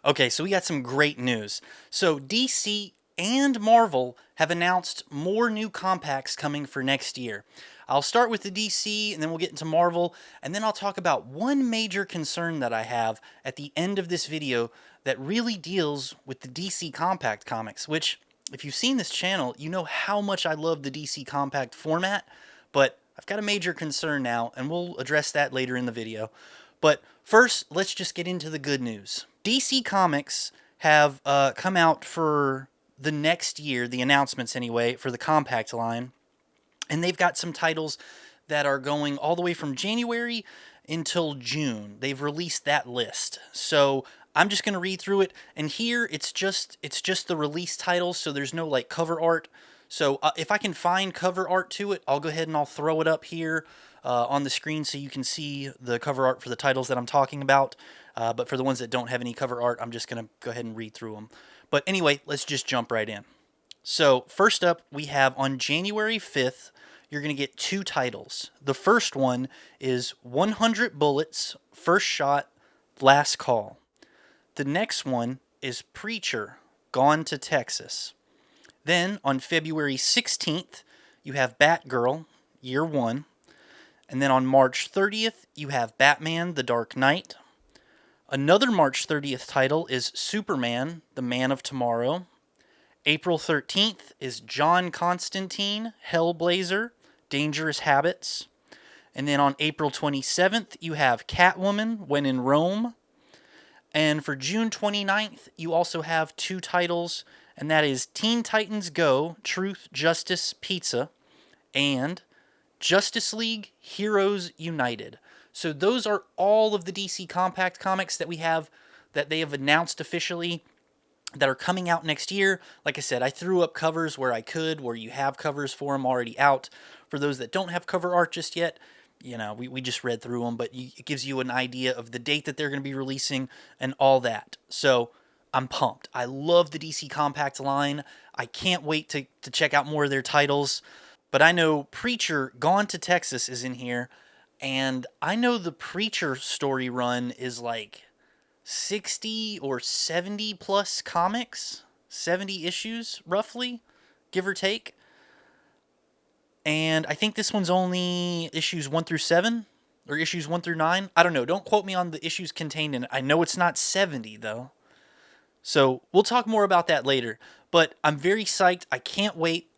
Okay, so we got some great news. So DC and Marvel have announced more new compacts coming for next year. I'll start with the DC and then we'll get into Marvel, and then I'll talk about one major concern that I have at the end of this video that really deals with the DC Compact comics, which, if you've seen this channel, you know how much I love the DC Compact format, but I've got a major concern now, and we'll address that later in the video. But first, let's just get into the good news. DC Comics have come out for the next year, the announcements anyway, for the Compact line, and they've got some titles that are going all the way from January until June. They've released that list. So I'm just going to read through it, and here it's just the release titles, so there's no like cover art. So if I can find cover art to it, I'll go ahead and I'll throw it up here on the screen so you can see the cover art for the titles that I'm talking about. But for the ones that don't have any cover art, I'm just going to go ahead and read through them. But anyway, let's just jump right in. So first up, we have on January 5th, you're going to get two titles. The first one is 100 Bullets, First Shot, Last Call. The next one is Preacher, Gone to Texas. Then on February 16th, you have Batgirl, Year 1. And then on March 30th, you have Batman, The Dark Knight. Another March 30th title is Superman, The Man of Tomorrow. April 13th is John Constantine, Hellblazer, Dangerous Habits. And then on April 27th, you have Catwoman, When in Rome. And for June 29th, you also have two titles, and that is Teen Titans Go, Truth, Justice, Pizza, and Justice League Heroes United. So those are all of the DC Compact comics that we have that they have announced officially that are coming out next year. Like I said, I threw up covers where I could, where you have covers for them already out. For those that don't have cover art just yet, we just read through them, but it gives you an idea of the date that they're going to be releasing and all that. So I'm pumped. I love the DC Compact line. I can't wait to check out more of their titles. But I know Preacher Gone to Texas is in here, and I know the Preacher story run is like 60 or 70 plus comics, 70 issues roughly, give or take. And I think this one's only issues 1 through 7 or issues 1 through 9. I don't know. Don't quote me on the issues contained in it. I know it's not 70 though. So we'll talk more about that later. But I'm very psyched. I can't wait.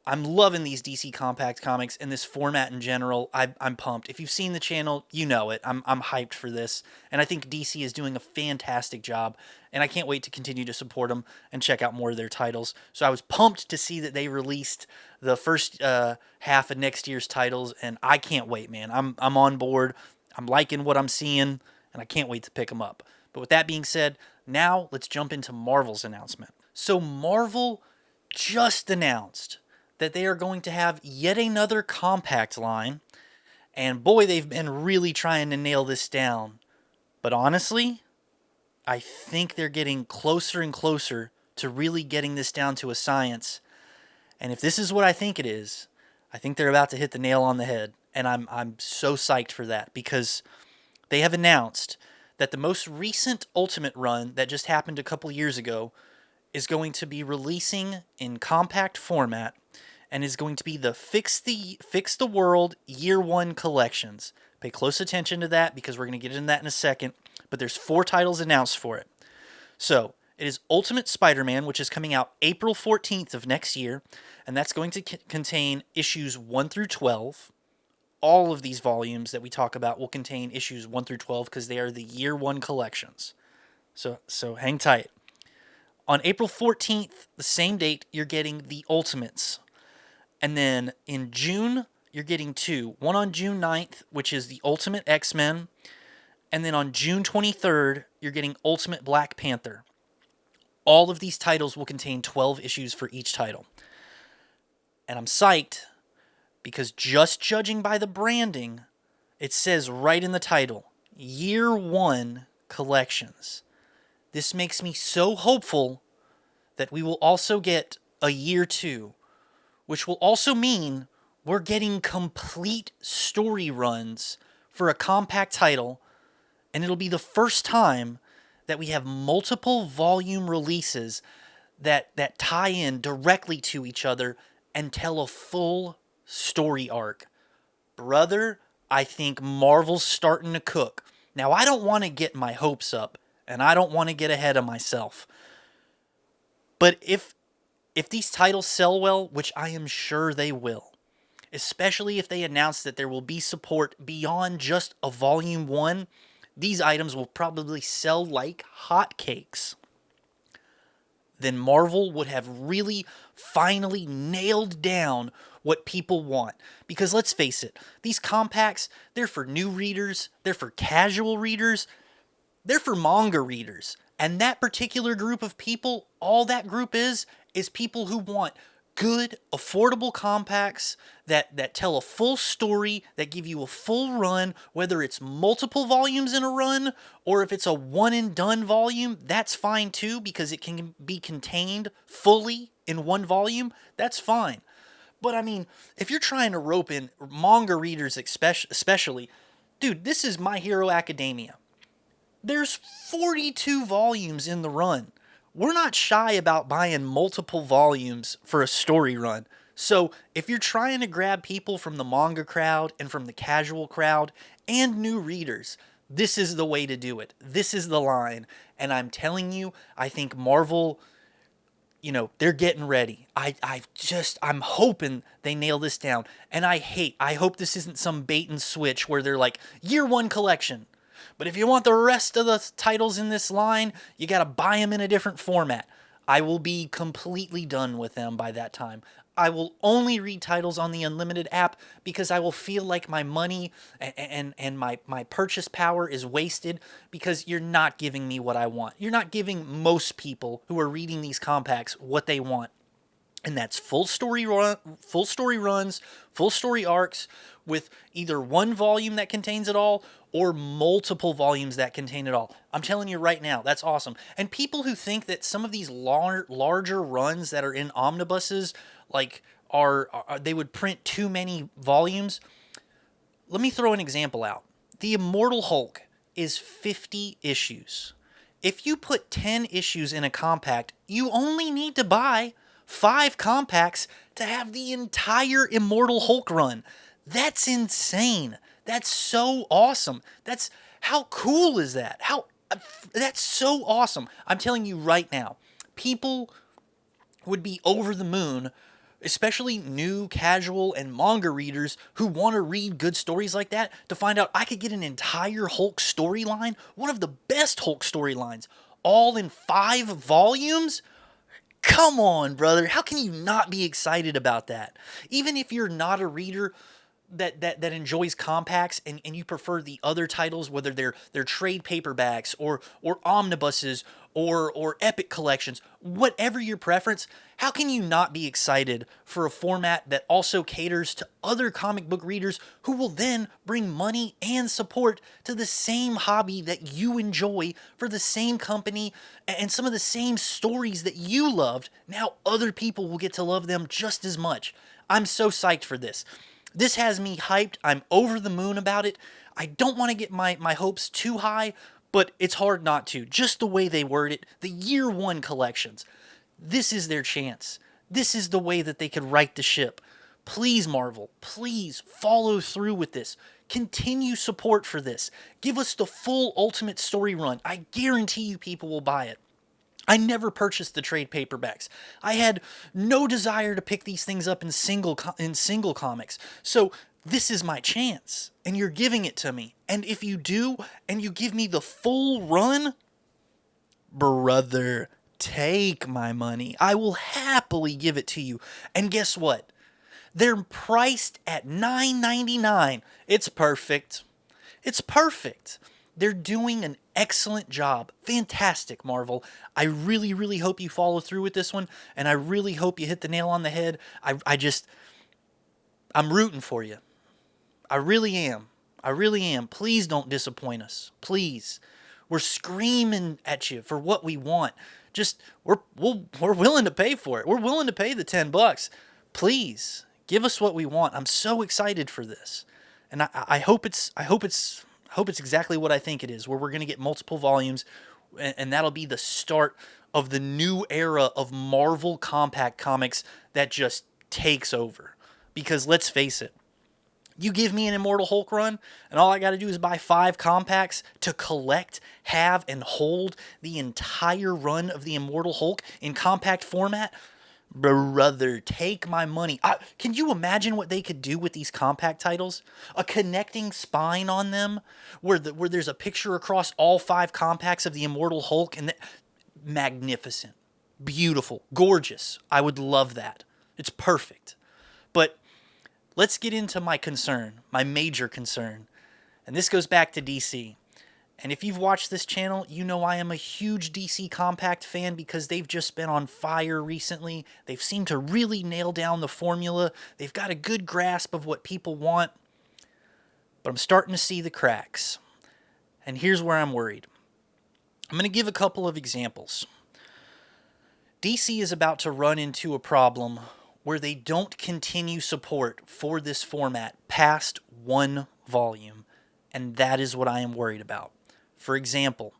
I'm loving these DC Compact comics and this format in general. I'm pumped. If you've seen the channel, you know it. I'm hyped for this, and I think DC is doing a fantastic job. And I can't wait to continue to support them and check out more of their titles. So I was pumped to see that they released the first half of next year's titles, and I can't wait, man. I'm on board. I'm liking what I'm seeing, and I can't wait to pick them up. But with that being said, now let's jump into Marvel's announcement. So Marvel just announced that they are going to have yet another compact line, and boy, they've been really trying to nail this down. But honestly, I think they're getting closer and closer to really getting this down to a science. And if this is what I think it is, I think they're about to hit the nail on the head. And I'm so psyched for that, because they have announced that the most recent Ultimate run that just happened a couple years ago is going to be releasing in compact format, and is going to be the Fix the World Year 1 collections. Pay close attention to that, because we're going to get into that in a second. But there's 4 titles announced for it. So it is Ultimate Spider-Man, which is coming out April 14th of next year, and that's going to contain issues 1 through 12. All of these volumes that we talk about will contain issues 1 through 12 because they are the Year 1 collections. So hang tight. On April 14th, the same date, you're getting the Ultimates. And then in June, you're getting 2. One on June 9th, which is the Ultimate X-Men. And then on June 23rd, you're getting Ultimate Black Panther. All of these titles will contain 12 issues for each title. And I'm psyched, because just judging by the branding, it says right in the title, Year 1 Collections. This makes me so hopeful that we will also get a Year 2, which will also mean we're getting complete story runs for a compact title, and it'll be the first time that we have multiple volume releases that tie in directly to each other and tell a full story arc. Brother, I think Marvel's starting to cook. Now, I don't want to get my hopes up, and I don't want to get ahead of myself. But if these titles sell well, which I am sure they will, especially if they announce that there will be support beyond just a volume 1, these items will probably sell like hotcakes. Then Marvel would have really finally nailed down what people want. Because let's face it, these compacts, they're for new readers, they're for casual readers, they're for manga readers. And that particular group of people, all that group is people who want good, affordable compacts that tell a full story, that give you a full run, whether it's multiple volumes in a run or if it's a one and done volume, that's fine too because it can be contained fully in one volume. That's fine. But I mean, if you're trying to rope in manga readers especially, dude, this is My Hero Academia. There's 42 volumes in the run. We're not shy about buying multiple volumes for a story run. So if you're trying to grab people from the manga crowd and from the casual crowd and new readers, this is the way to do it. This is the line. And I'm telling you, I think Marvel, they're getting ready. I'm hoping they nail this down. And I hope this isn't some bait and switch where they're like, year 1 collection. But if you want the rest of the titles in this line, you got to buy them in a different format. I will be completely done with them by that time. I will only read titles on the Unlimited app because I will feel like my money and my purchase power is wasted because you're not giving me what I want. You're not giving most people who are reading these compacts what they want. And that's full story runs, full story arcs with either one volume that contains it all or multiple volumes that contain it all. I'm telling you right now, that's awesome. And people who think that some of these larger runs that are in omnibuses are they would print too many volumes, let me throw an example out. The Immortal Hulk is 50 issues. If you put 10 issues in a compact, you only need to buy 5 compacts to have the entire Immortal Hulk run. That's insane. That's so awesome. How cool is that? That's so awesome. I'm telling you right now, people would be over the moon, especially new casual and manga readers who want to read good stories like that, to find out I could get an entire Hulk storyline, one of the best Hulk storylines, all in 5 volumes. Come on, brother. How can you not be excited about that? Even if you're not a reader that enjoys compacts and you prefer the other titles, whether they're trade paperbacks or omnibuses or epic collections, whatever your preference, how can you not be excited for a format that also caters to other comic book readers who will then bring money and support to the same hobby that you enjoy for the same company and some of the same stories that you loved? Now other people will get to love them just as much. I'm so psyched for this. This has me hyped. I'm over the moon about it. I don't want to get my hopes too high, but it's hard not to. Just the way they word it, the year 1 collections. This is their chance. This is the way that they could right the ship. Please, Marvel, please follow through with this. Continue support for this. Give us the full Ultimate Story run. I guarantee you people will buy it. I never purchased the trade paperbacks. I had no desire to pick these things up in single comics. So this is my chance, and you're giving it to me. And if you do, and you give me the full run, brother, take my money. I will happily give it to you. And guess what? They're priced at $9.99. It's perfect. It's perfect. They're doing an excellent job. Fantastic, Marvel. I really, really hope you follow through with this one, and I really hope you hit the nail on the head. I'm rooting for you. I really am. I really am. Please don't disappoint us. Please. We're screaming at you for what we want. We're willing to pay for it. We're willing to pay the $10. Please give us what we want. I'm so excited for this, and I hope it's exactly what I think it is, where we're going to get multiple volumes and that'll be the start of the new era of Marvel compact comics that just takes over. Because let's face it, you give me an Immortal Hulk run, and all I got to do is buy 5 compacts to collect, have, and hold the entire run of the Immortal Hulk in compact format. Brother, take my money. Can you imagine what they could do with these compact titles? A connecting spine on them, where there's a picture across all 5 compacts of the Immortal Hulk, and magnificent, beautiful, gorgeous. I would love that. It's perfect. But let's get into my concern, my major concern. And this goes back to DC. And if you've watched this channel, you know I am a huge DC Compact fan because they've just been on fire recently. They've seemed to really nail down the formula. They've got a good grasp of what people want. But I'm starting to see the cracks. And here's where I'm worried. I'm going to give a couple of examples. DC is about to run into a problem where they don't continue support for this format past 1 volume, and that is what I am worried about. For example,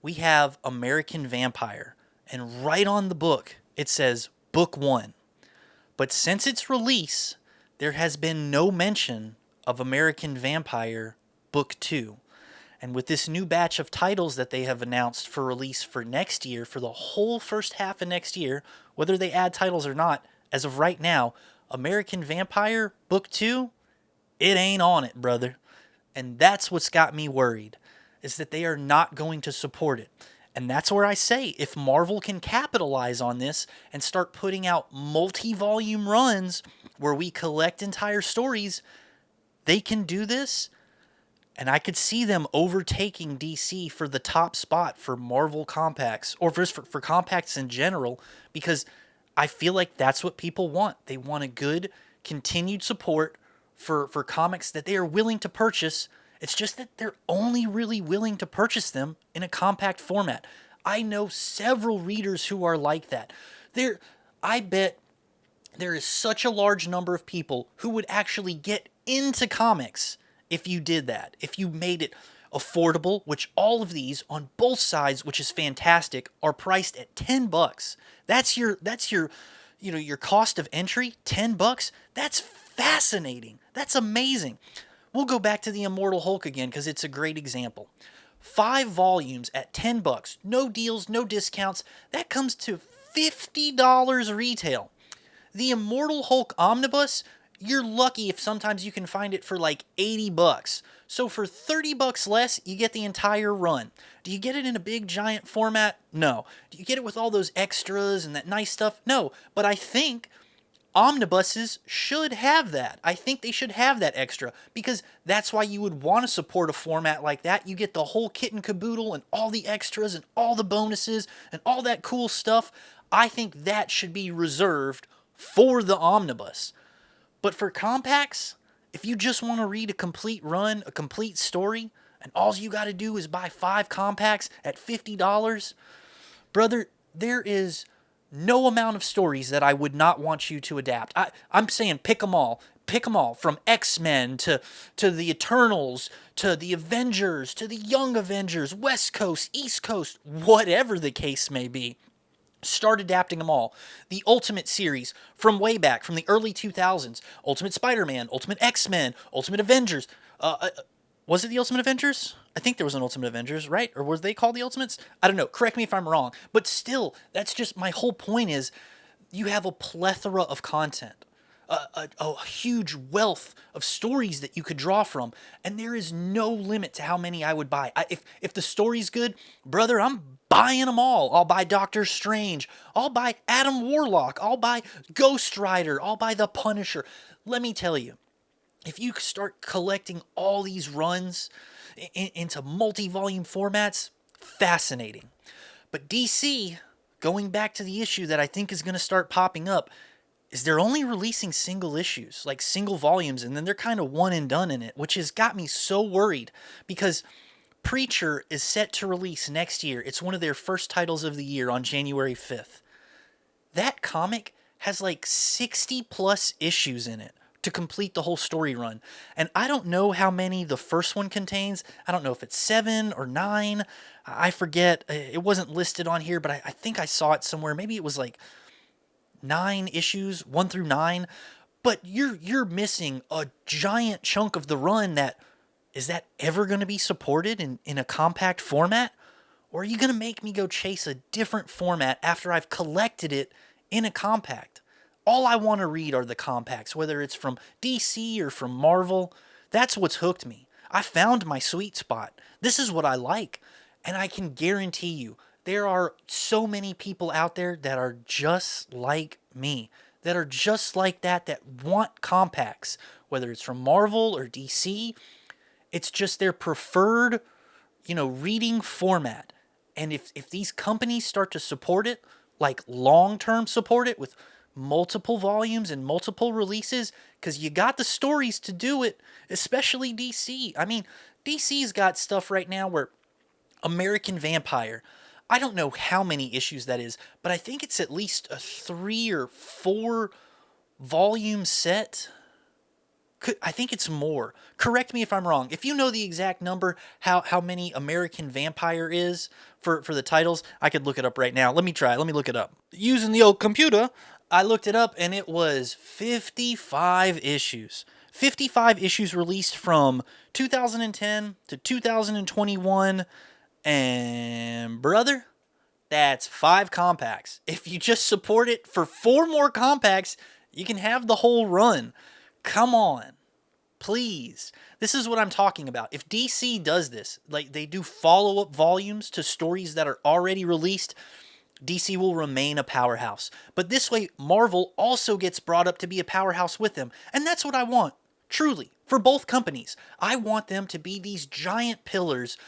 we have American Vampire, and right on the book it says Book 1. But since its release, there has been no mention of American Vampire Book 2. And with this new batch of titles that they have announced for release for next year, for the whole first half of next year, whether they add titles or not, as of right now, American Vampire Book 2, it ain't on it, brother. And that's what's got me worried, is that they are not going to support it. And that's where I say, if Marvel can capitalize on this and start putting out multi-volume runs where we collect entire stories, they can do this. And I could see them overtaking DC for the top spot for Marvel compacts, or for compacts in general, because I feel like that's what people want. They want a good, continued support for comics that they are willing to purchase. It's just that they're only really willing to purchase them in a compact format. I know several readers who are like that. I bet there is such a large number of people who would actually get into comics if you did that, if you made it affordable, which all of these on both sides, which is fantastic, are priced at $10. That's your your cost of entry, $10. That's fascinating. That's amazing. We'll go back to the Immortal Hulk again because it's a great example. 5 volumes at $10, no deals, no discounts. That comes to $50 retail. The Immortal Hulk Omnibus, you're lucky if sometimes you can find it for like $80. So for $30 less, you get the entire run. Do you get it in a big giant format? No. Do you get it with all those extras and that nice stuff? No. But I think omnibuses should have that. I think they should have that extra because that's why you would want to support a format like that. You get the whole kit and caboodle and all the extras and all the bonuses and all that cool stuff. I think that should be reserved for the omnibus. But for compacts, if you just want to read a complete run, a complete story, and all you got to do is buy 5 compacts at $50, brother, there is no amount of stories that I would not want you to adapt. I'm saying pick them all. Pick them all, from X-Men to the Eternals, to the Avengers, to the Young Avengers, West Coast, East Coast, whatever the case may be. Start adapting them all. The Ultimate series from way back, from the early 2000s. Ultimate Spider-Man, Ultimate X-Men, Ultimate Avengers. Was it the Ultimate Avengers? I think there was an Ultimate Avengers, right? Or was they called the Ultimates? I don't know. Correct me if I'm wrong. But still, that's just my whole point is you have a plethora of content. A huge wealth of stories that you could draw from, and there is no limit to how many I would buy. If the story's good, brother, I'm buying them all. I'll buy Doctor Strange. I'll buy Adam Warlock. I'll buy Ghost Rider. I'll buy The Punisher. Let me tell you, if you start collecting all these runs into multi-volume formats, fascinating. But DC, going back to the issue that I think is going to start popping up, is they're only releasing single issues, like single volumes, and then they're kind of one and done in it, which has got me so worried because Preacher is set to release next year. It's one of their first titles of the year on January 5th. That comic has like 60 plus issues in it. to complete the whole story run. And I don't know how many the first one contains. I don't know if it's 7 or 9. I forget. It wasn't listed on here, but I think I saw it somewhere. Maybe it was like 9 issues, 1 through 9. But you're missing a giant chunk of the run. Is that ever going to be supported in a compact format? Or are you going to make me go chase a different format after I've collected it in a compact? All I want to read are the compacts, whether it's from DC or from Marvel. That's what's hooked me. I found my sweet spot. This is what I like. And I can guarantee you, there are so many people out there that are just like me, that are just like that want compacts, whether it's from Marvel or DC. It's just their preferred, reading format. And if these companies start to support it, like long-term support it with multiple volumes and multiple releases, because you got the stories to do it, especially DC. I mean, DC's got stuff right now where American Vampire, I don't know how many issues that is, but I think it's at least a 3 or 4 volume set. I think it's more. Correct me if I'm wrong. If you know the exact number, how many American Vampire is for the titles, I could look it up right now. Let me try. Let me look it up. Using the old computer, I looked it up, and it was 55 issues. 55 issues released from 2010 to 2021. And, brother, that's 5 compacts. If you just support it for 4 more compacts, you can have the whole run. Come on. Please. This is what I'm talking about. If DC does this, like they do follow-up volumes to stories that are already released, DC will remain a powerhouse. But this way, Marvel also gets brought up to be a powerhouse with them. And that's what I want, truly, for both companies. I want them to be these giant pillars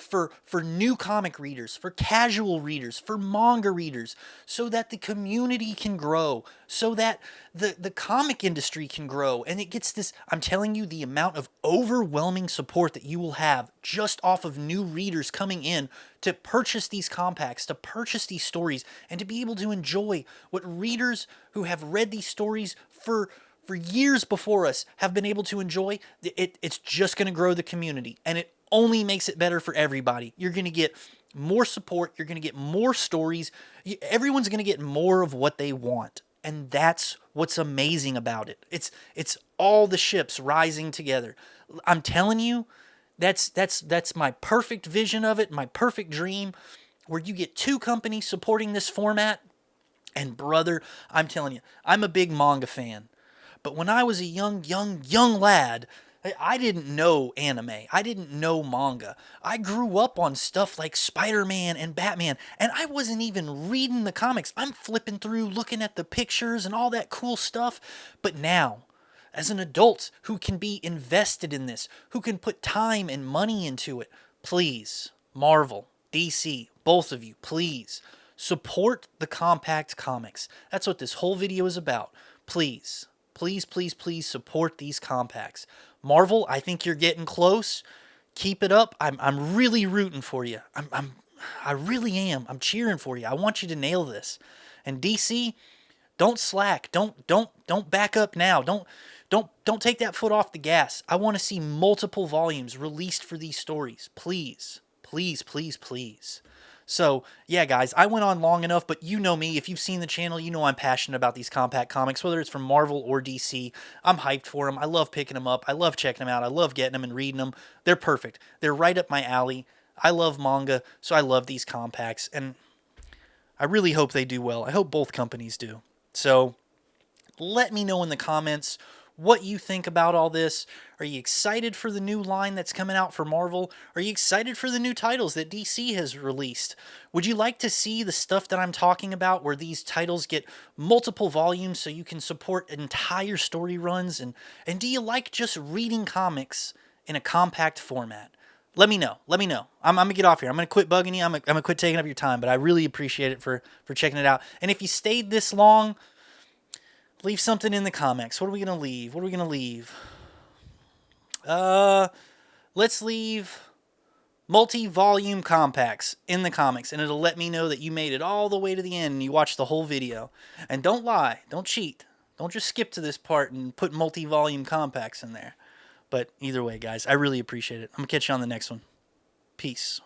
for new comic readers, for casual readers, for manga readers, so that the community can grow, so that the comic industry can grow. And it gets this, I'm telling you, the amount of overwhelming support that you will have just off of new readers coming in to purchase these compacts, to purchase these stories, and to be able to enjoy what readers who have read these stories for years before us have been able to enjoy. It's just going to grow the community, and it only makes it better for everybody. You're going to get more support. You're going to get more stories. Everyone's going to get more of what they want. And that's what's amazing about it. It's all the ships rising together. I'm telling you, that's my perfect vision of it, my perfect dream, where you get 2 companies supporting this format. And brother, I'm telling you, I'm a big manga fan. But when I was a young lad, I didn't know anime. I didn't know manga. I grew up on stuff like Spider-Man and Batman, and I wasn't even reading the comics. I'm flipping through, looking at the pictures and all that cool stuff. But now, as an adult who can be invested in this, who can put time and money into it, please, Marvel, DC, both of you, please, support the compact comics. That's what this whole video is about. Please. Please support these compacts. Marvel, I think you're getting close. Keep it up. I'm really rooting for you. I really am. I'm cheering for you. I want you to nail this. And DC, don't slack. Don't back up now. Don't take that foot off the gas. I want to see multiple volumes released for these stories. Please. So, yeah, guys, I went on long enough, but you know me. If you've seen the channel, you know I'm passionate about these compact comics, whether it's from Marvel or DC. I'm hyped for them. I love picking them up. I love checking them out. I love getting them and reading them. They're perfect. They're right up my alley. I love manga, so I love these compacts, and I really hope they do well. I hope both companies do. So, let me know in the comments what you think about all this. Are you excited for the new line that's coming out for Marvel? Are you excited for the new titles that DC has released? Would you like to see the stuff that I'm talking about where these titles get multiple volumes so you can support entire story runs? And do you like just reading comics in a compact format? Let me know. I'm going to get off here. I'm going to quit bugging you. I'm going to quit taking up your time, but I really appreciate it for checking it out. And if you stayed this long, leave something in the comments. What are we going to leave? Let's leave multi-volume compacts in the comics, and it'll let me know that you made it all the way to the end and you watched the whole video. And don't lie. Don't cheat. Don't just skip to this part and put multi-volume compacts in there. But either way, guys, I really appreciate it. I'm going to catch you on the next one. Peace.